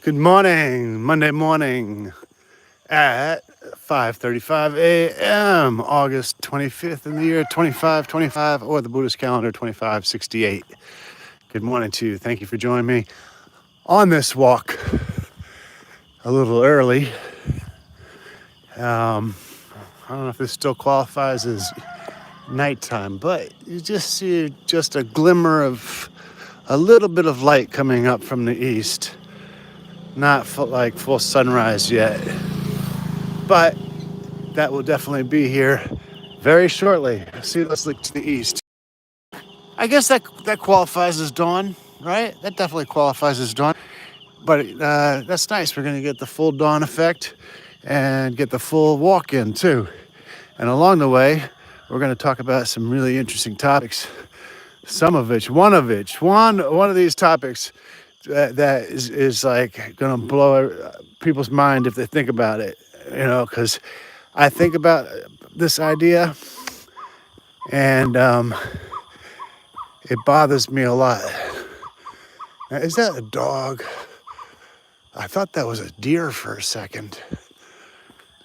Good morning, Monday morning at 5:35 a.m., August 25th in the year 2525, or the Buddhist calendar 2568. Good morning to you. Thank you for joining me on this walk a little early. I don't know if this still qualifies as nighttime, but you just see just a glimmer of a little bit of light coming up from the east. Not like full sunrise yet, but that will definitely be here very shortly. See, let's look to the east. I guess that qualifies as dawn, right? That definitely qualifies as dawn. But that's nice. We're going to get the full dawn effect and get the full walk in too. And along the way, we're going to talk about some really interesting topics. One of these topics that is like going to blow people's mind if they think about it. Because I think about this idea, and it bothers me a lot. Now, is that a dog? I thought that was a deer for a second.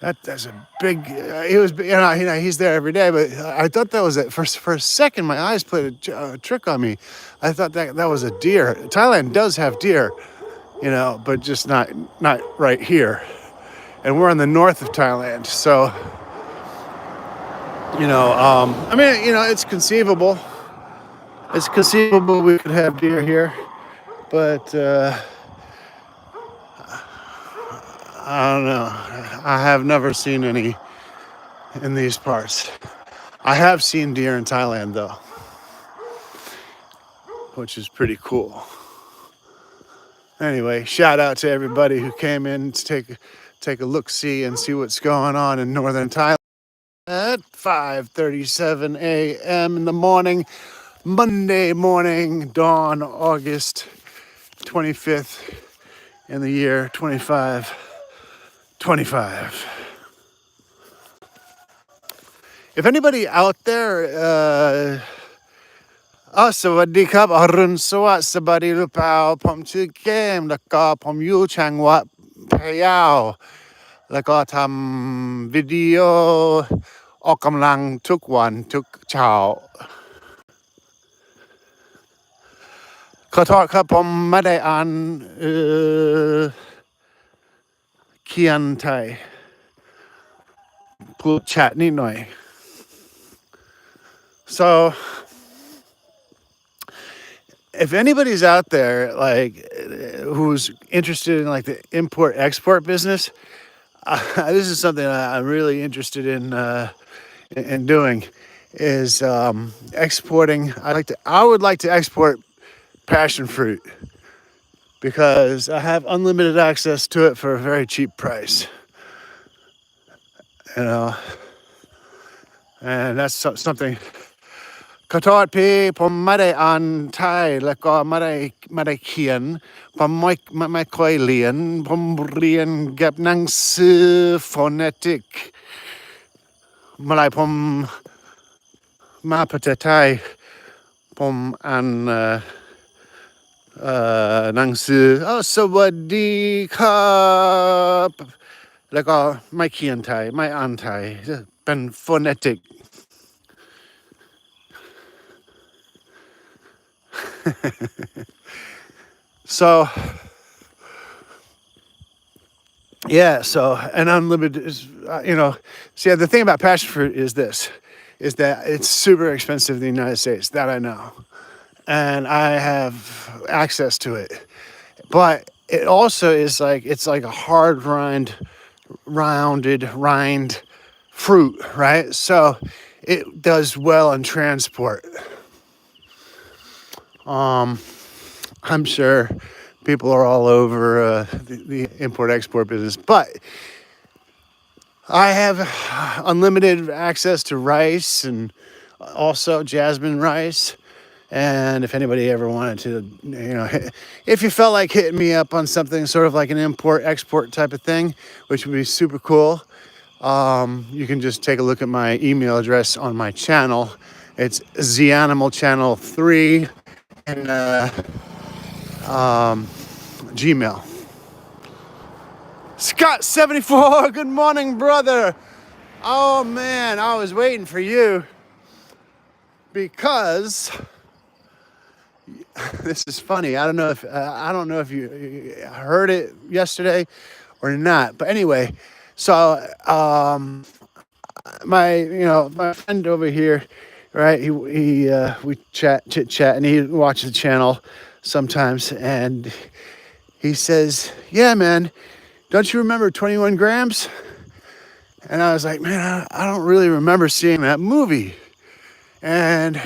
That's a big. He was, he's there every day, but I thought that was it. For a second, my eyes played a trick on me. I thought that was a deer. Thailand does have deer, but just not right here. And we're in the north of Thailand, so it's conceivable. It's conceivable we could have deer here, but I don't know. I have never seen any in these parts. I have seen deer in Thailand though, which is pretty cool. Anyway, shout out to everybody who came in to take a look-see and see what's going on in northern Thailand at 5:37 a.m. in the morning, Monday morning, dawn, August 25th in the year 2525. If anybody out there, สวัสดีครับอรุณสวัสดิ์สบายดีหรือเปล่าผมชื่อเกมแล้วก็ผมอยู่จังหวัดพะเยาแล้วก็ทำวิดีโอออกกำลังทุกวันทุกเช้าขอโทษครับผมไม่ได้อ่านเขียนไทยพูดแชทนิดหน่อย so if anybody's out there like who's interested in like the import export business, this is something I'm really interested in doing is exporting. I would like to export passion fruit because I have unlimited access to it for a very cheap price. And that's something. ขอโทษพี่ผมไม่ได้อ่านไทยแล้วก็ไม่ได้เขียนผมไม่ค่อยเรียนผมเรียนกับหนังสือโฟเนติกเมื่อไรผมมาประเทศไทยผมอ่านหนังสือสวัสดีครับแล้วก็ไม่เขียนไทยไม่อ่านไทยเป็นโฟเนติกSo and unlimited is, see, the thing about passion fruit is that it's super expensive in the United States, that I know. And I have access to it. But it also is it's like a hard rounded rind fruit, right? So it does well in transport. I'm sure people are all over the import-export business, but I have unlimited access to rice and also jasmine rice. And if anybody ever wanted to, if you felt like hitting me up on something sort of like an import-export type of thing, which would be super cool, you can just take a look at my email address on my channel. It's ZAnimalChannel3 and Gmail. Scott74, good morning, brother. Oh man, I was waiting for you because this is funny. I don't know if you heard it yesterday or not. But anyway, so my friend over here, right? We chit chat, and he watches the channel sometimes, and he says, "Yeah, man, don't you remember 21 Grams?" And I was like, "Man, I don't really remember seeing that movie." And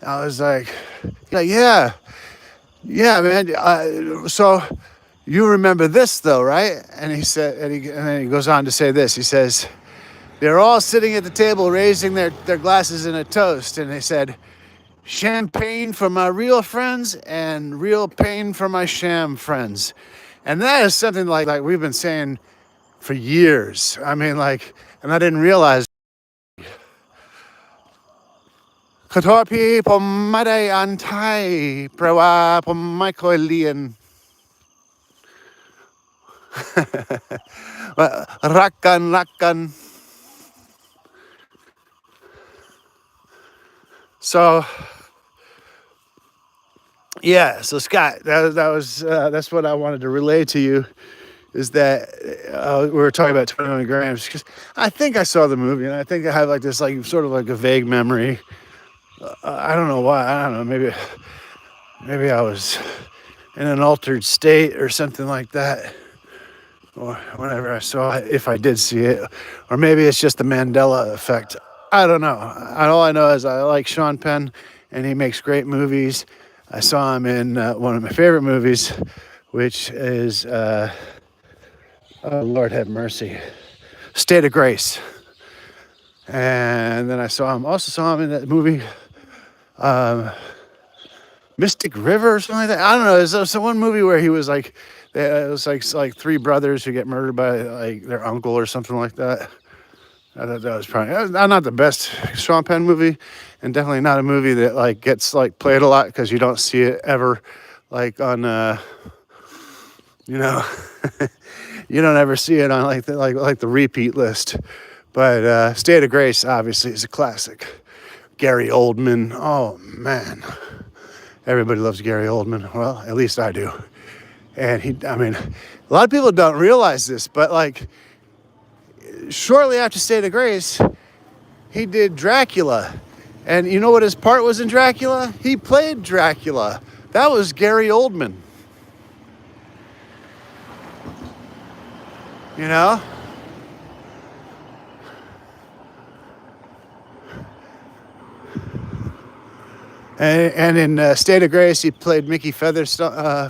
I was like, "Yeah, man. So you remember this though, right?" And he said, and then he goes on to say this. He says, "They're all sitting at the table, raising their glasses in a toast," and they said, "Champagne for my real friends and real pain for my sham friends." And that is something like we've been saying for years. I mean, and I didn't realize. Katorpi pomade antai prawa pomaikoilian. Rakan. So yeah, so Scott, that's what I wanted to relay to you, is that we were talking about 21 Grams, because I think I saw the movie, and I think I have this sort of a vague memory. I don't know why. I don't know. Maybe I was in an altered state or something like that, or whenever I saw it, if I did see it, or maybe it's just the Mandela effect. I don't know. All I know is I like Sean Penn, and he makes great movies. I saw him in one of my favorite movies, which is, oh Lord have mercy, State of Grace. And then I also saw him in that movie, Mystic River or something like that. I don't know. There's one movie where he was it was like three brothers who get murdered by their uncle or something like that. I thought that was probably not the best Sean Penn movie, and definitely not a movie that gets played a lot, because you don't see it ever on you don't ever see it on the repeat list. But State of Grace obviously is a classic. Gary Oldman, oh man, everybody loves Gary Oldman. Well, at least I do. And a lot of people don't realize this, but shortly after State of Grace, he did Dracula. And you know what his part was in Dracula? He played Dracula. That was Gary Oldman. You know? And in State of Grace, he played Mickey Featherstone,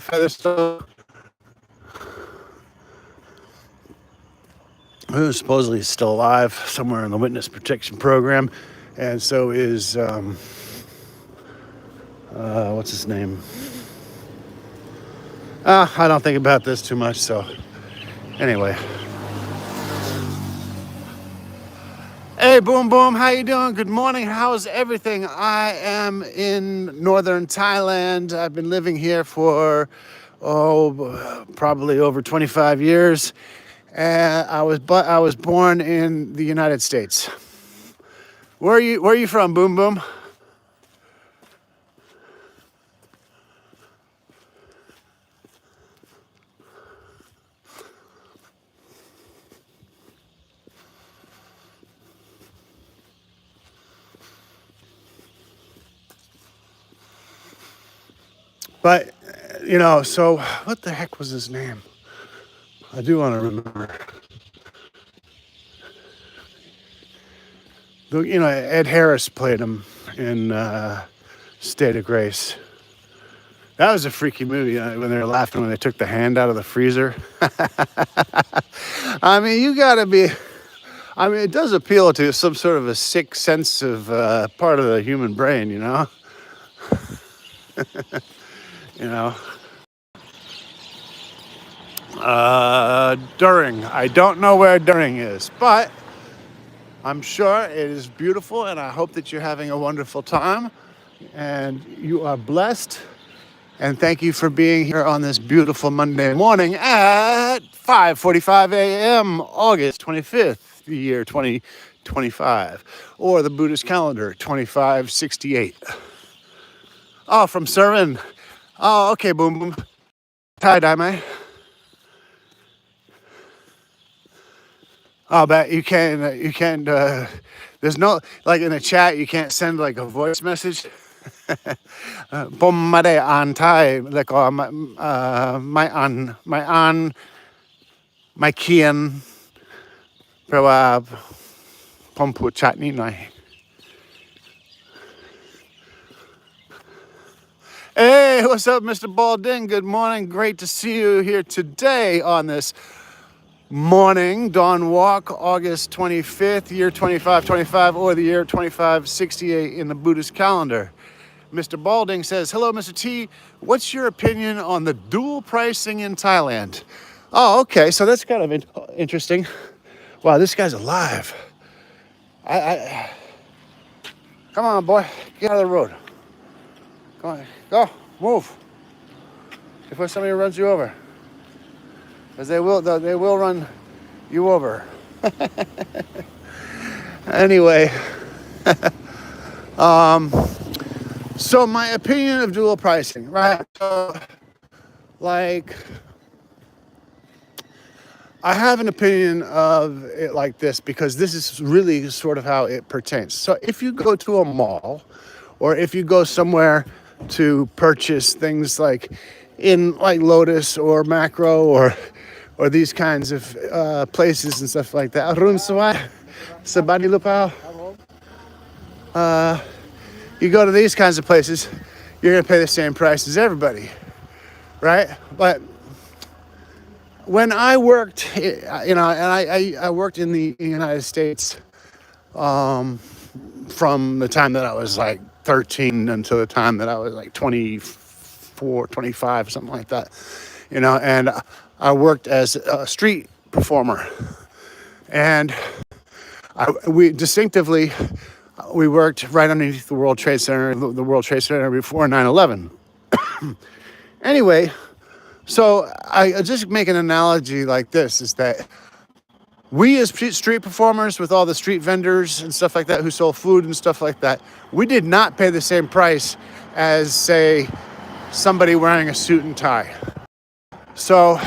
who is supposedly still alive somewhere in the witness protection program. And so is, what's his name? I don't think about this too much, so anyway. Hey, Boom Boom, how you doing? Good morning. How's everything? I am in northern Thailand. I've been living here for, probably over 25 years. And I was born in the United States. Where are you from, Boom Boom? But, so what the heck was his name? I do want to remember. Ed Harris played him in State of Grace. That was a freaky movie, when they were laughing when they took the hand out of the freezer. You gotta be... it does appeal to some sort of a sick sense of part of the human brain, During. I don't know where During is, but I'm sure it is beautiful, and I hope that you're having a wonderful time, and you are blessed, And thank you for being here on this beautiful Monday morning at 5:45 a.m., August 25th, the year 2025, or the Buddhist calendar, 2568. Oh, from Surin. Oh, okay, boom, boom. Tie-dye, mate. Oh, but you can't, there's no, like in the chat, you can't send like a voice message. Bom made an Thai, like my kian, แปลว่าผมพูดชัดนิดหน่อย Hey, what's up, Mr. Balding? Good morning. Great to see you here today on this morning dawn walk, August 25th, year 2525, or the year 2568 in the Buddhist calendar. Mr. Balding says, hello, Mr. T. What's your opinion on the dual pricing in Thailand? Oh, okay. So that's kind of interesting. Wow, this guy's alive. Come on, boy. Get out of the road. Come on. Go. Move. Before somebody runs you over. Because they will run you over. Anyway. So my opinion of dual pricing, right? So, like, I have an opinion of it like this because this is really sort of how it pertains. So if you go to a mall or if you go somewhere to purchase things like in like Lotus or Macro or these kinds of places and stuff like that. Arun Sawai, Sabani Lupao. You go to these kinds of places, you're going to pay the same price as everybody, right? But when I worked, and I worked in the United States from the time that I was like 13 until the time that I was like 24, 25, something like that, and I worked as a street performer. And we worked right underneath the World Trade Center before 9/11. Anyway, so I just make an analogy like this, is that we as street performers with all the street vendors and stuff like that who sold food and stuff like that, we did not pay the same price as, say, somebody wearing a suit and tie. So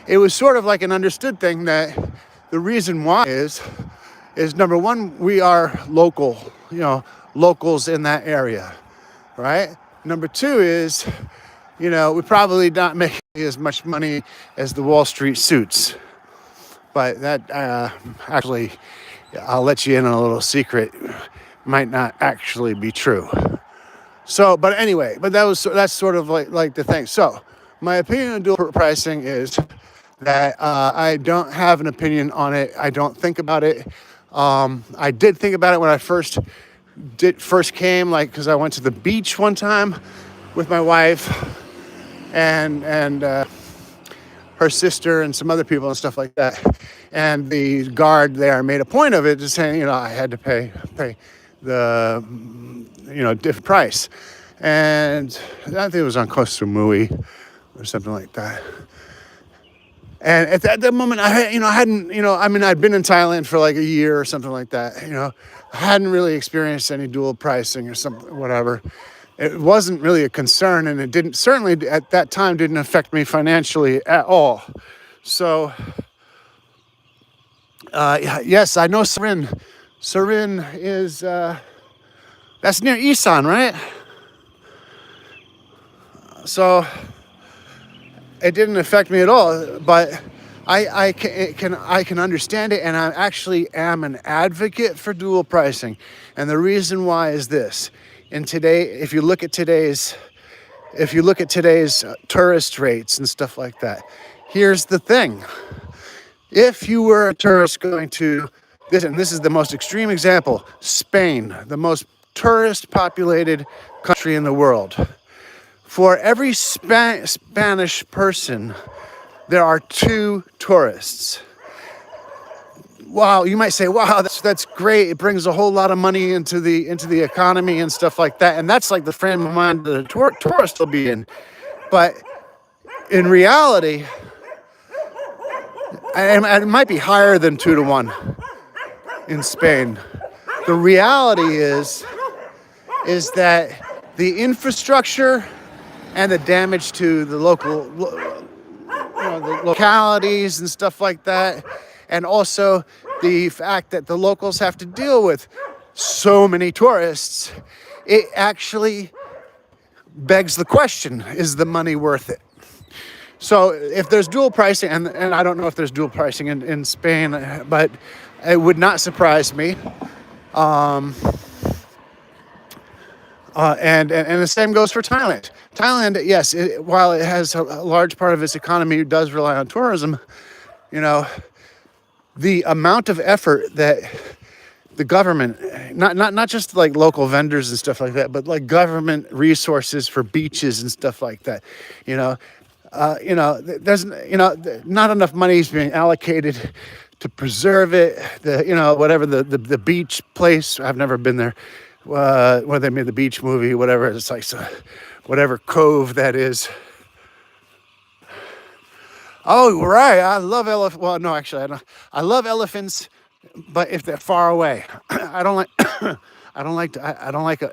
it was sort of like an understood thing that the reason why is number one, we are locals in that area, right? Number two is, we probably not making as much money as the Wall Street suits. But that actually, I'll let you in on a little secret, might not actually be true. So, but anyway, that's sort of like the thing. So my opinion on dual pricing is that I don't have an opinion on it. I don't think about it. I did think about it when I first came, like, because I went to the beach one time with my wife and her sister and some other people and stuff like that. And the guard there made a point of it, just saying, I had to pay the, different price. And I think it was on Koh Samui or something like that. And at that moment, I'd been in Thailand for like a year or something like that. I hadn't really experienced any dual pricing or something, whatever. It wasn't really a concern, and it certainly at that time didn't affect me financially at all. So, yes, I know Surin. Surin is, that's near Isan, right? So it didn't affect me at all, but I can understand it, and I actually am an advocate for dual pricing. And the reason why is this. If you look at today's tourist rates and stuff like that, here's the thing. If you were a tourist going to this, and this is the most extreme example, Spain, the most tourist populated country in the world. For every Spanish person, there are 2 tourists. Wow, you might say, wow, that's great. It brings a whole lot of money into the economy and stuff like that. And that's like the frame of mind that the tourist will be in. But in reality, and it might be higher than 2-1 in Spain. The reality is that the infrastructure and the damage to the local, the localities and stuff like that, and also the fact that the locals have to deal with so many tourists, it actually begs the question, is the money worth it? So if there's dual pricing, and I don't know if there's dual pricing in Spain, but it would not surprise me. And the same goes for Thailand. Thailand, yes, while it has a large part of its economy does rely on tourism, the amount of effort that the government, not just like local vendors and stuff like that, but like government resources for beaches and stuff like that, there's not enough money is being allocated to preserve it. Whatever the beach place, I've never been there. Where they made the beach movie, whatever, it's like whatever cove that is. Oh, right. I love elephants. Well, no, actually, I don't. I love elephants, but if they're far away, I don't like. I don't like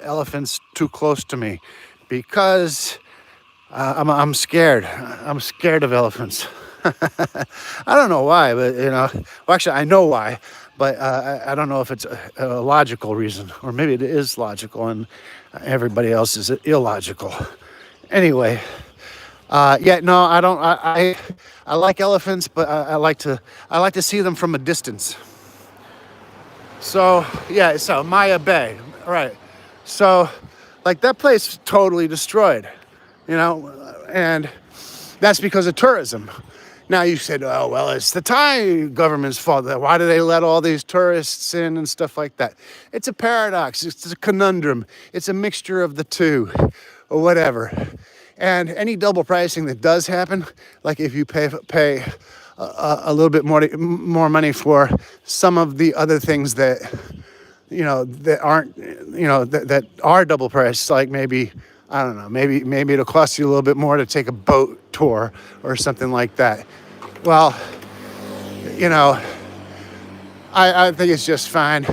elephants too close to me, because I'm scared. I'm scared of elephants. I don't know why, but well, actually, I know why, but I don't know if it's a logical reason, or maybe it is logical and everybody else is illogical. Anyway. No, I don't. I like elephants, but I like to see them from a distance. So so Maya Bay, right? So, like, that place totally destroyed, and that's because of tourism. Now you said, oh well, it's the Thai government's fault. Why do they let all these tourists in and stuff like that? It's a paradox. It's a conundrum. It's a mixture of the two, or whatever. And any double pricing that does happen, like if you pay a little bit more money for some of the other things that that aren't that are double priced, like maybe I don't know, maybe it'll cost you a little bit more to take a boat tour or something like that. Well, I think it's just fine,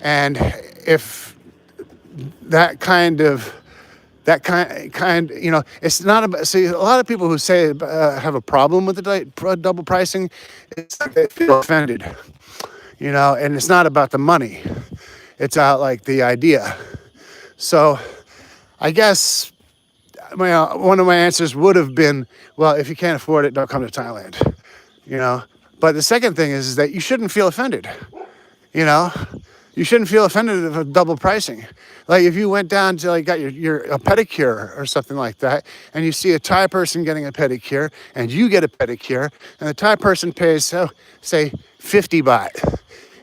and if that kind, it's not about, see, a lot of people who say have a problem with the double pricing, it's like they feel offended, and it's not about the money. It's like the idea. So I guess one of my answers would have been, well, if you can't afford it, don't come to Thailand, But the second thing is that you shouldn't feel offended, You shouldn't feel offended of double pricing. Like if you went down to got your a pedicure or something like that, and you see a Thai person getting a pedicure, and you get a pedicure, and the Thai person pays, say, 50 baht.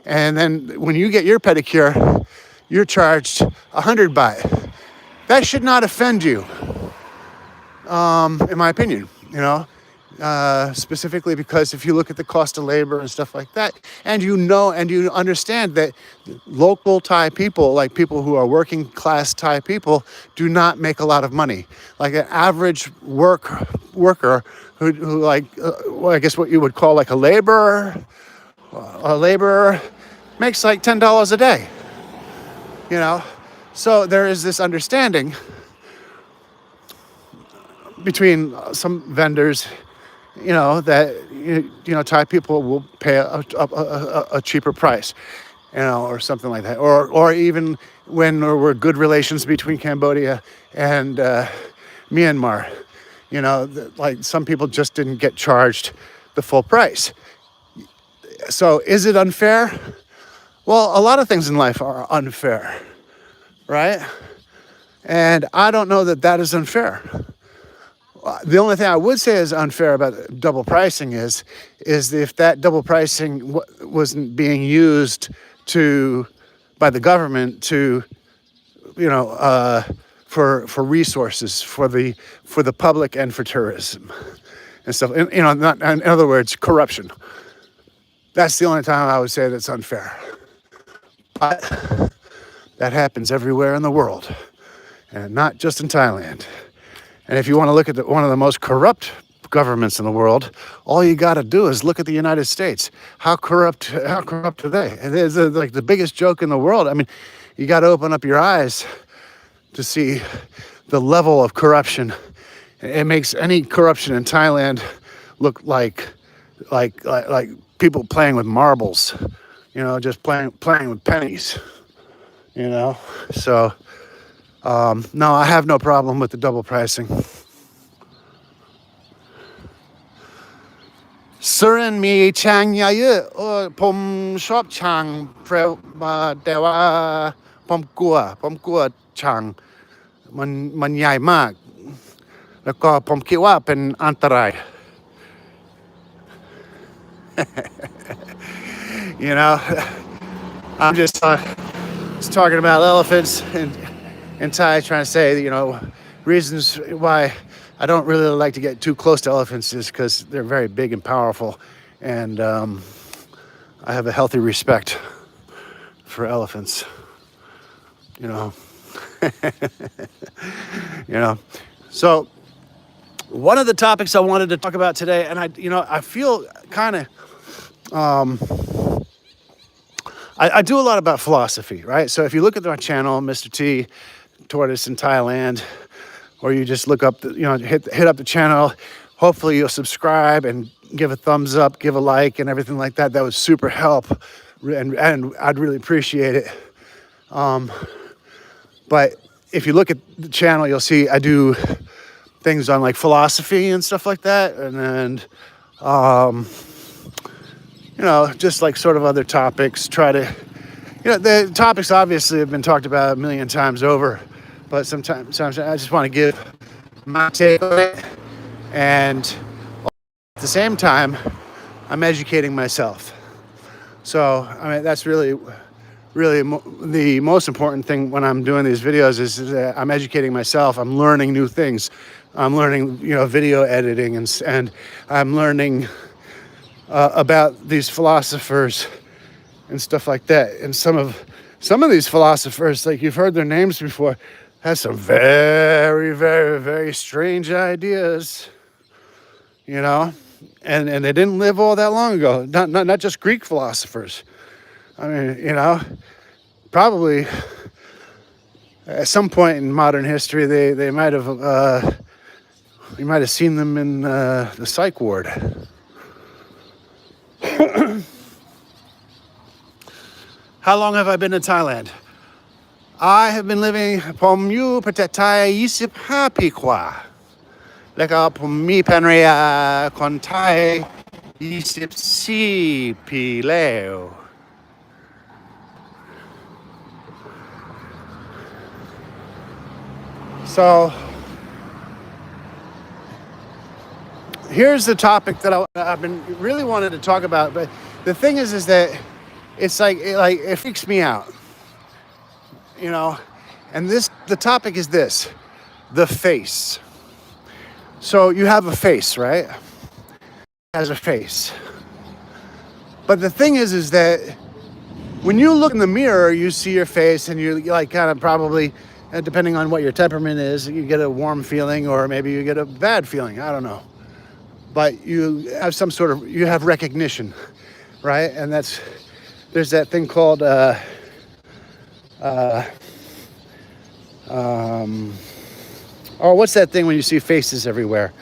And then when you get your pedicure, you're charged 100 baht. That should not offend you, in my opinion, specifically because if you look at the cost of labor and stuff like that, and you understand that local Thai people, like people who are working class Thai people, do not make a lot of money. Like an average worker who I guess what you would call like a laborer makes like $10 a day, So there is this understanding between some vendors, that Thai people will pay a cheaper price, or something like that, or even when there were good relations between Cambodia and Myanmar, like some people just didn't get charged the full price. So is it unfair? Well, a lot of things in life are unfair, right? And I don't know that is unfair. The only thing I would say is unfair about double pricing is if that double pricing wasn't being used by the government to, for resources for the public and for tourism and stuff. Not, in other words, corruption. That's the only time I would say that's unfair. But that happens everywhere in the world, and not just in Thailand. And if you want to look at one of the most corrupt governments in the world, all you got to do is look at the United States. How corrupt are they? And it's like the biggest joke in the world. I mean, you got to open up your eyes to see the level of corruption. It makes any corruption in Thailand look like people playing with marbles, just playing with pennies, So, no, I have no problem with the double pricing. Surin มีช้างเยอะผมชอบช้างแต่ว่าผมกลัวช้างมันใหญ่มากแล้วก็ผมคิดว่าเป็นอันตราย I'm just talking about elephants in Thai, trying to say, reasons why I don't really like to get too close to elephants is because they're very big and powerful, and I have a healthy respect for elephants. So one of the topics I wanted to talk about today, and I feel kind of, I do a lot about philosophy, right? So if you look at my channel, Mr. T, Tortoise in Thailand, or you just look up, hit up the channel, hopefully you'll subscribe and give a thumbs up, give a like, and everything like that. That would super help, and I'd really appreciate it. But if you look at the channel, you'll see I do things on like philosophy and stuff like that, and just like sort of other topics. Try to, the topics obviously have been talked about a million times over, but sometimes I just want to give my take on it, and at the same time, I'm educating myself. So that's really the most important thing when I'm doing these videos is that I'm educating myself. I'm learning new things. I'm learning, video editing, and I'm learning about these philosophers and stuff like that. And some of these philosophers, like you've heard their names before, have some very, very, very strange ideas, and they didn't live all that long ago. Not just Greek philosophers. I mean, probably at some point in modern history, they might have you might have seen them in the psych ward. How long have I been in Thailand? I have been living ผมอยู่ประเทศไทย25 ปีกว่าแล้วก็ผมมีภรรยาคนไทย24 ปีแล้ว So here's the topic that I've been really wanted to talk about, but the thing is that it's like it freaks me out, and the topic is this: the face. So you have a face, right? Has a face, but the thing is that when you look in the mirror, you see your face, and you like kind of probably, depending on what your temperament is, you get a warm feeling, or maybe you get a bad feeling. I don't know. But you have you have recognition, right? And there's that thing called, what's that thing when you see faces everywhere?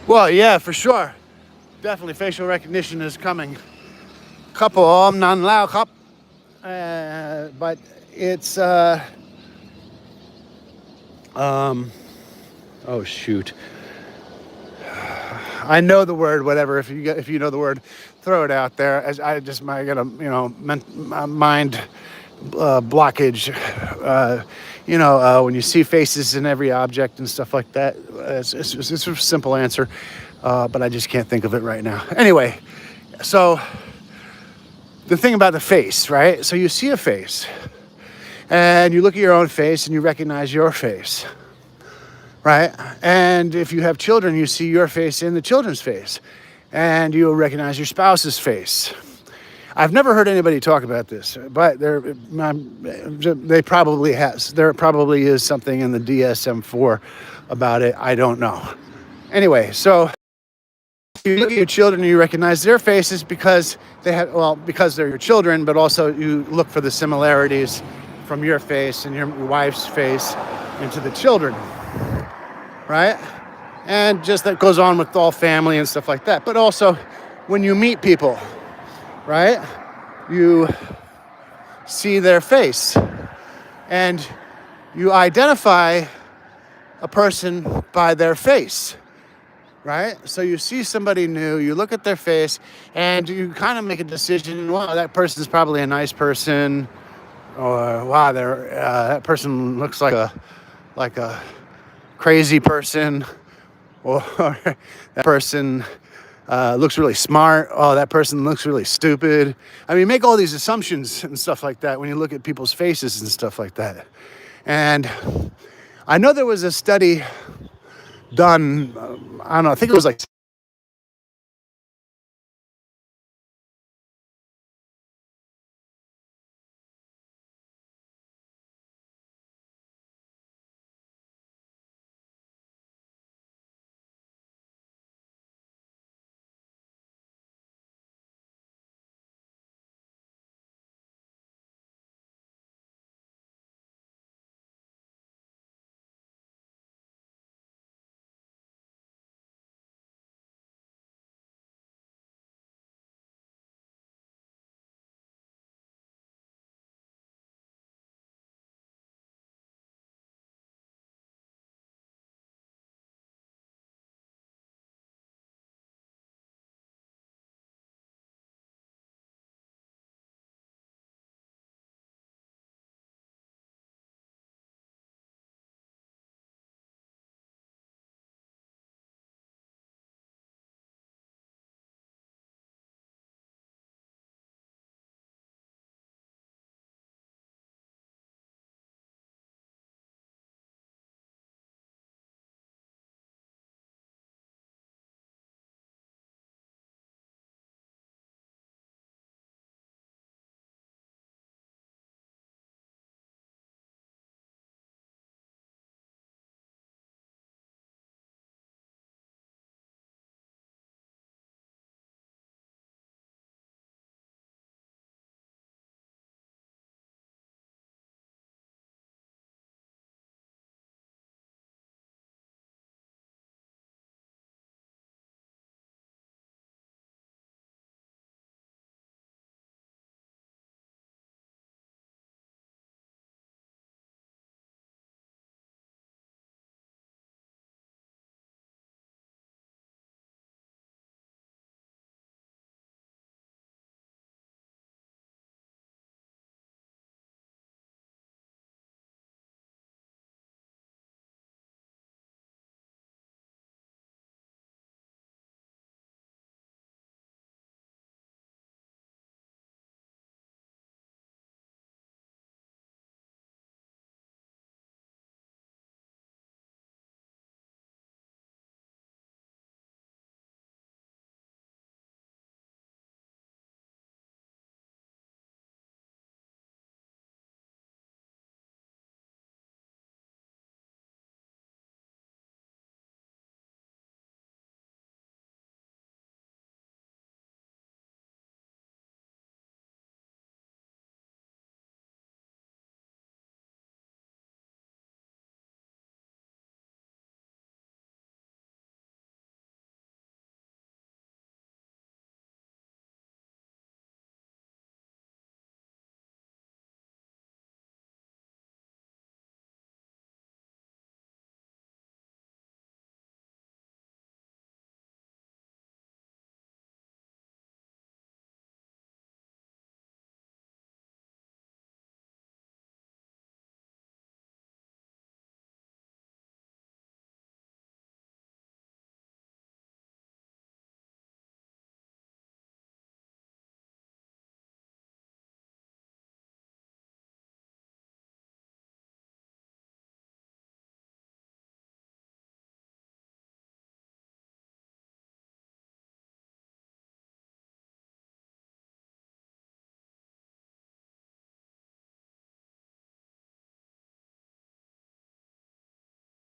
Well, yeah, for sure. Definitely facial recognition is coming. Couple nan lao cup. But it's oh shoot, I know the word, whatever. If you know the word, throw it out there. As I just might get a mind blockage. When you see faces in every object and stuff like that, it's a simple answer, but I just can't think of it right now. Anyway, so the thing about the face, right? So you see a face, and you look at your own face, and you recognize your face, right? And if you have children, you see your face in the children's face, and you'll recognize your spouse's face. I've never heard anybody talk about this, but they probably has. There probably is something in the DSM-4 about it. I don't know. Anyway, so you look at your children and you recognize their faces because because they're your children, but also you look for the similarities from your face and your wife's face into the children, right? And just that goes on with all family and stuff like that. But also when you meet people, right, you see their face and you identify a person by their face. Right? So you see somebody new, you look at their face, and you kind of make a decision, wow, that person's probably a nice person, or wow, that person looks like a crazy person, or that person looks really smart, oh, that person looks really stupid. I mean, make all these assumptions and stuff like that when you look at people's faces and stuff like that. And I know there was a study done, I don't know, I think it was like